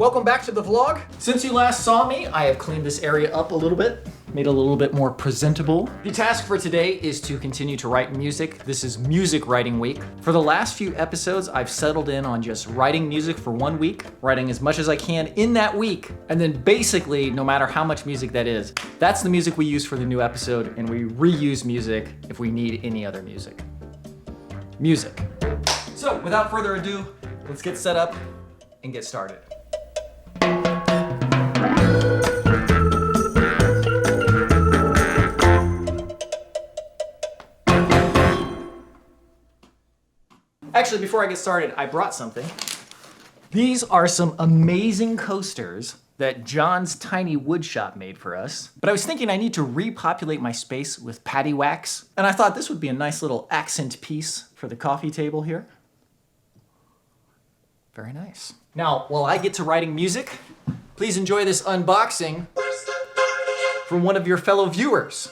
welcome back to the vlog. Since you last saw me, I have cleaned this area up a little bit, made it a little bit more presentable. The task for today is to continue to write music. This is music writing week. For the last few episodes, I've settled in on just writing music for 1 week, writing as much as I can in that week, and then basically, no matter how much music that is, that's the music we use for the new episode, and we reuse music if we need any other music. Music. So, without further ado, let's get set up and get started. Actually, before I get started, I brought something. These are some amazing coasters that John's Tiny Woodshop made for us. But I was thinking I need to repopulate my space with patty wax, and I thought this would be a nice little accent piece for the coffee table here. Very nice. Now, while I get to writing music, please enjoy this unboxing from one of your fellow viewers.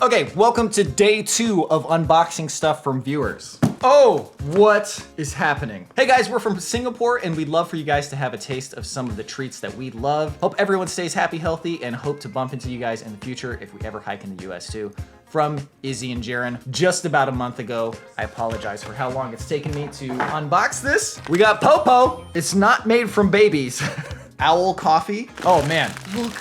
Okay, welcome to day 2 of unboxing stuff from viewers. Oh, what is happening? Hey guys, we're from Singapore and we'd love for you guys to have a taste of some of the treats that we love. Hope everyone stays happy, healthy, and hope to bump into you guys in the future if we ever hike in the US too. From Izzy and Jaren, just about a month ago. I apologize for how long it's taken me to unbox this. We got Popo. It's not made from babies. Owl coffee. Oh man, look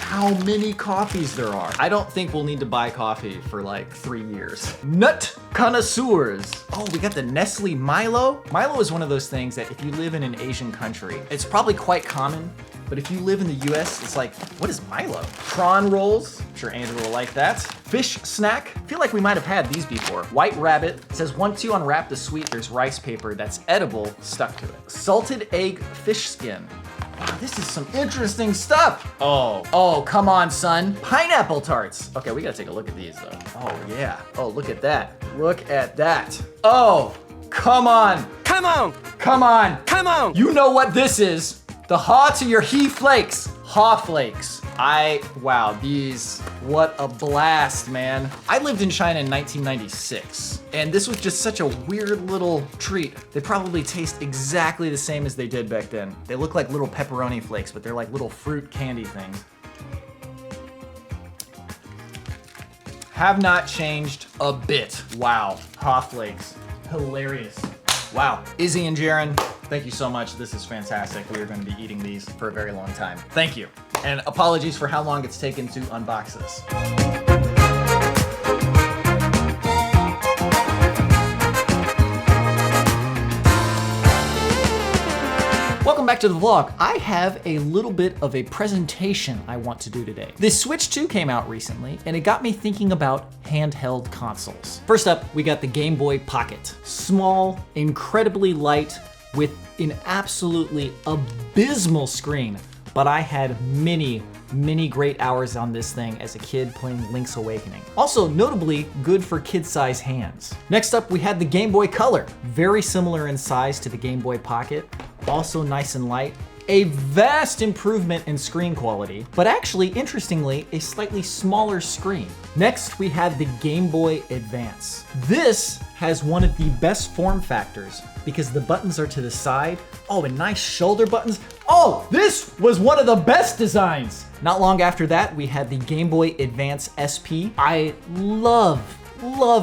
how many coffees there are. I don't think we'll need to buy coffee for like 3 years. Nut connoisseurs. Oh, we got the Nestle Milo. Milo is one of those things that if you live in an Asian country, it's probably quite common, but if you live in the US, it's like, what is Milo? Prawn rolls. I'm sure Andrew will like that. Fish snack. I feel like we might have had these before. White rabbit. It says once you unwrap the sweet, there's rice paper that's edible stuck to it. Salted egg fish skin. Wow, this is some interesting stuff. Oh, come on, son. Pineapple tarts. Okay, we gotta take a look at these though. Oh yeah. Oh, look at that. Look at that. Oh, come on. Come on. Come on. Come on. You know what this is. The haw to your he flakes. Haw flakes. Wow, these, what a blast, man. I lived in China in 1996, and this was just such a weird little treat. They probably taste exactly the same as they did back then. They look like little pepperoni flakes, but they're like little fruit candy things. Have not changed a bit. Wow, haw flakes, hilarious. Wow, Izzy and Jaren, thank you so much. This is fantastic. We are going to be eating these for a very long time. Thank you. And apologies for how long it's taken to unbox this. Welcome back to the vlog. I have a little bit of a presentation I want to do today. The Switch 2 came out recently, and it got me thinking about handheld consoles. First up, we got the Game Boy Pocket. Small, incredibly light, with an absolutely abysmal screen, but I had many great hours on this thing as a kid playing Link's Awakening. Also, notably good for kid-size hands. Next up, we had the Game Boy Color. Very similar in size to the Game Boy Pocket, also nice and light. A vast improvement in screen quality, but actually, interestingly, a slightly smaller screen. Next, we had the Game Boy Advance. This has one of the best form factors because the buttons are to the side. Oh, and nice shoulder buttons. Oh, this was one of the best designs. Not long after that, we had the Game Boy Advance SP. I love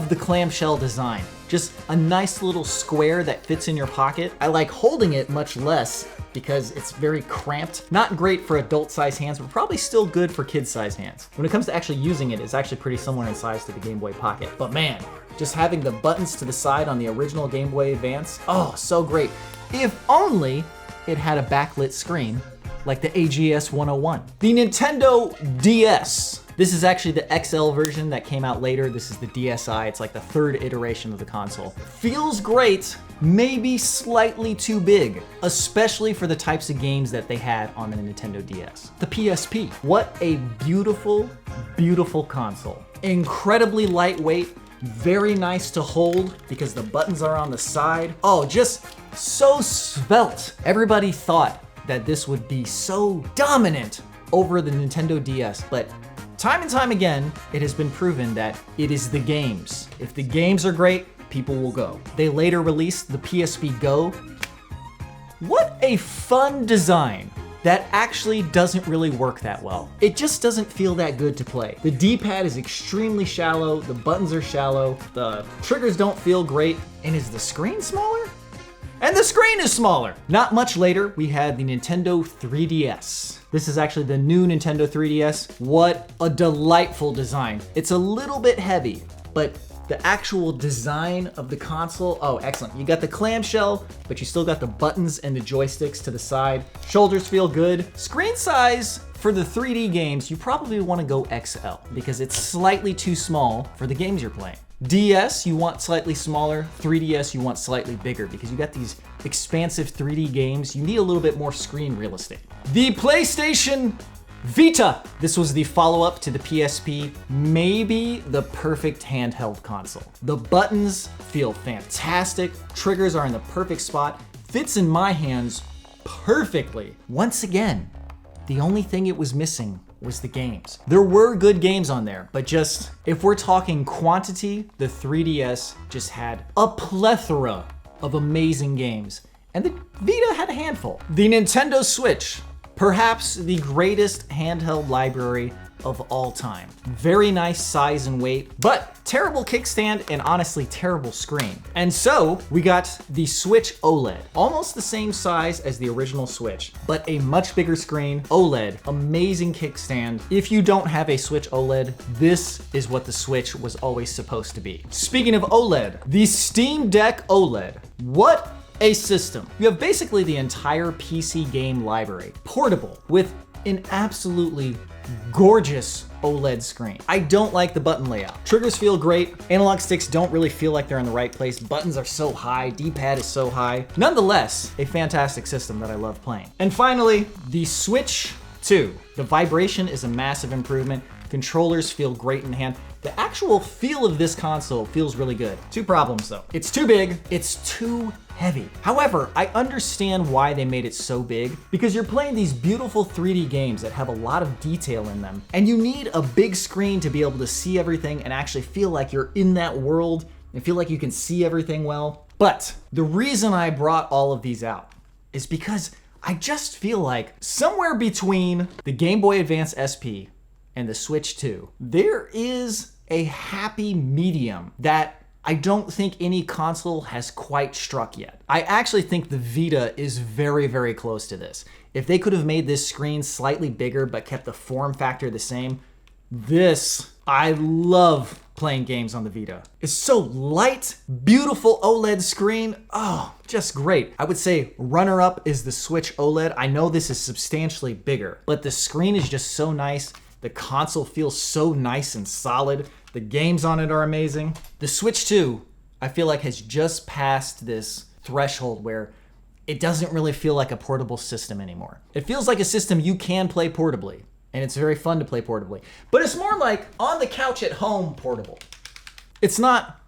the clamshell design. Just a nice little square that fits in your pocket. I like holding it much less because it's very cramped. Not great for adult-sized hands, but probably still good for kid-sized hands. When it comes to actually using it, it's actually pretty similar in size to the Game Boy Pocket. But man, just having the buttons to the side on the original Game Boy Advance, oh, so great. If only it had a backlit screen like the AGS 101. The Nintendo DS. This is actually the XL version that came out later. This is the DSi. It's like the 3rd iteration of the console. Feels great, maybe slightly too big, especially for the types of games that they had on the Nintendo DS. The PSP. What a beautiful, beautiful console. Incredibly lightweight, very nice to hold because the buttons are on the side. Oh, just so svelte. Everybody thought that this would be so dominant over the Nintendo DS, but time and time again, it has been proven that it is the games. If the games are great, people will go. They later released the PSP Go. What a fun design. that actually doesn't really work that well. It just doesn't feel that good to play. The D-pad is extremely shallow, the buttons are shallow, the triggers don't feel great, and is the screen smaller? And the screen is smaller! Not much later, we had the Nintendo 3DS. This is actually the new Nintendo 3DS. What a delightful design. It's a little bit heavy, but the actual design of the console, oh, excellent. You got the clamshell, but you still got the buttons and the joysticks to the side. Shoulders feel good. Screen size for the 3D games, you probably want to go XL because it's slightly too small for the games you're playing. DS, you want slightly smaller. 3DS, you want slightly bigger because you got these expansive 3D games. You need a little bit more screen real estate. The PlayStation Vita. This was the follow-up to the PSP, maybe the perfect handheld console. The buttons feel fantastic. Triggers are in the perfect spot. Fits in my hands perfectly. Once again, the only thing it was missing was the games. There were good games on there, but just, if we're talking quantity, the 3DS just had a plethora of amazing games, and the Vita had a handful. The Nintendo Switch, perhaps the greatest handheld library of all time. Very nice size and weight, but terrible kickstand and honestly terrible screen. And so we got the Switch OLED, almost the same size as the original Switch, but a much bigger screen, OLED, amazing kickstand. If you don't have a Switch OLED, this is what the Switch was always supposed to be. Speaking of OLED, the Steam Deck OLED. What a system. You have basically the entire PC game library, portable, with an absolutely gorgeous OLED screen. I don't like the button layout. Triggers feel great. Analog sticks don't really feel like they're in the right place. Buttons are so high. D-pad is so high. Nonetheless, a fantastic system that I love playing. And finally, the Switch 2. The vibration is a massive improvement. Controllers feel great in hand. The actual feel of this console feels really good. Two problems though. It's too big, it's too heavy. However, I understand why they made it so big, because you're playing these beautiful 3D games that have a lot of detail in them, and you need a big screen to be able to see everything and actually feel like you're in that world and feel like you can see everything well. But the reason I brought all of these out is because I just feel like somewhere between the Game Boy Advance SP and the Switch 2, there is a happy medium that I don't think any console has quite struck yet. I actually think the Vita is very, very close to this. If they could have made this screen slightly bigger but kept the form factor the same, I love playing games on the Vita. It's so light, beautiful OLED screen. Oh, just great. I would say runner-up is the Switch OLED. I know this is substantially bigger, but the screen is just so nice. The console feels so nice and solid. The games on it are amazing. The Switch 2, I feel like has just passed this threshold where it doesn't really feel like a portable system anymore. It feels like a system you can play portably, and it's very fun to play portably. But it's more like on the couch at home portable. It's not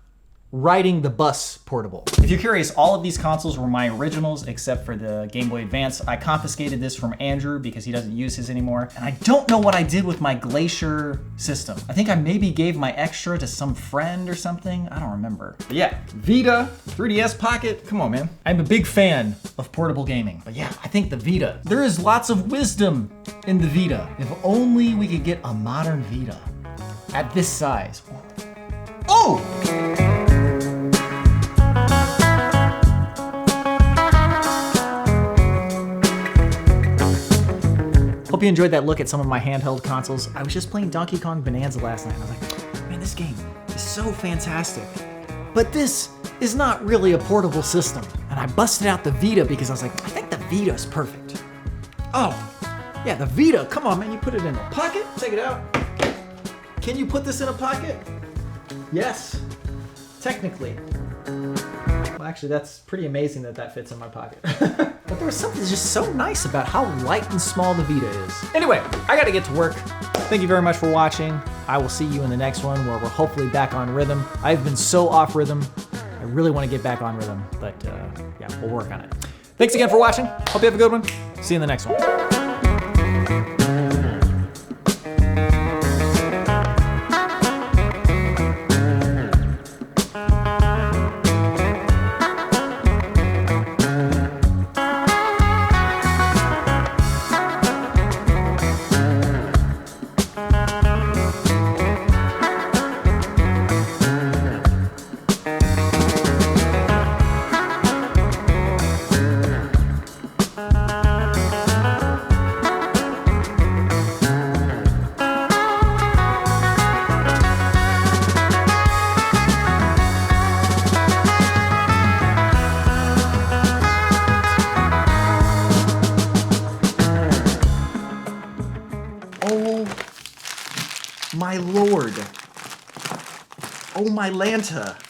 riding the bus portable. If you're curious, all of these consoles were my originals except for the Game Boy Advance. I confiscated this from Andrew because he doesn't use his anymore. And I don't know what I did with my Glacier system. I think I maybe gave my extra to some friend or something. I don't remember. But yeah, Vita, 3DS Pocket, come on, man. I'm a big fan of portable gaming. But yeah, I think the Vita. There is lots of wisdom in the Vita. If only we could get a modern Vita at this size. Oh! Hope you enjoyed that look at some of my handheld consoles. I was just playing Donkey Kong Bonanza last night. I was like, man, this game is so fantastic. But this is not really a portable system. And I busted out the Vita because I was like, I think the Vita is perfect. Oh, yeah, the Vita. Come on, man. You put it in a pocket. Take it out. Can you put this in a pocket? Yes, technically. Well, actually, that's pretty amazing that that fits in my pocket. But there was something just so nice about how light and small the Vita is. Anyway, I gotta get to work. Thank you very much for watching. I will see you in the next one where we're hopefully back on rhythm. I've been so off rhythm. I really want to get back on rhythm, but yeah, we'll work on it. Thanks again for watching. Hope you have a good one. See you in the next one. my lord. Oh my Lanta.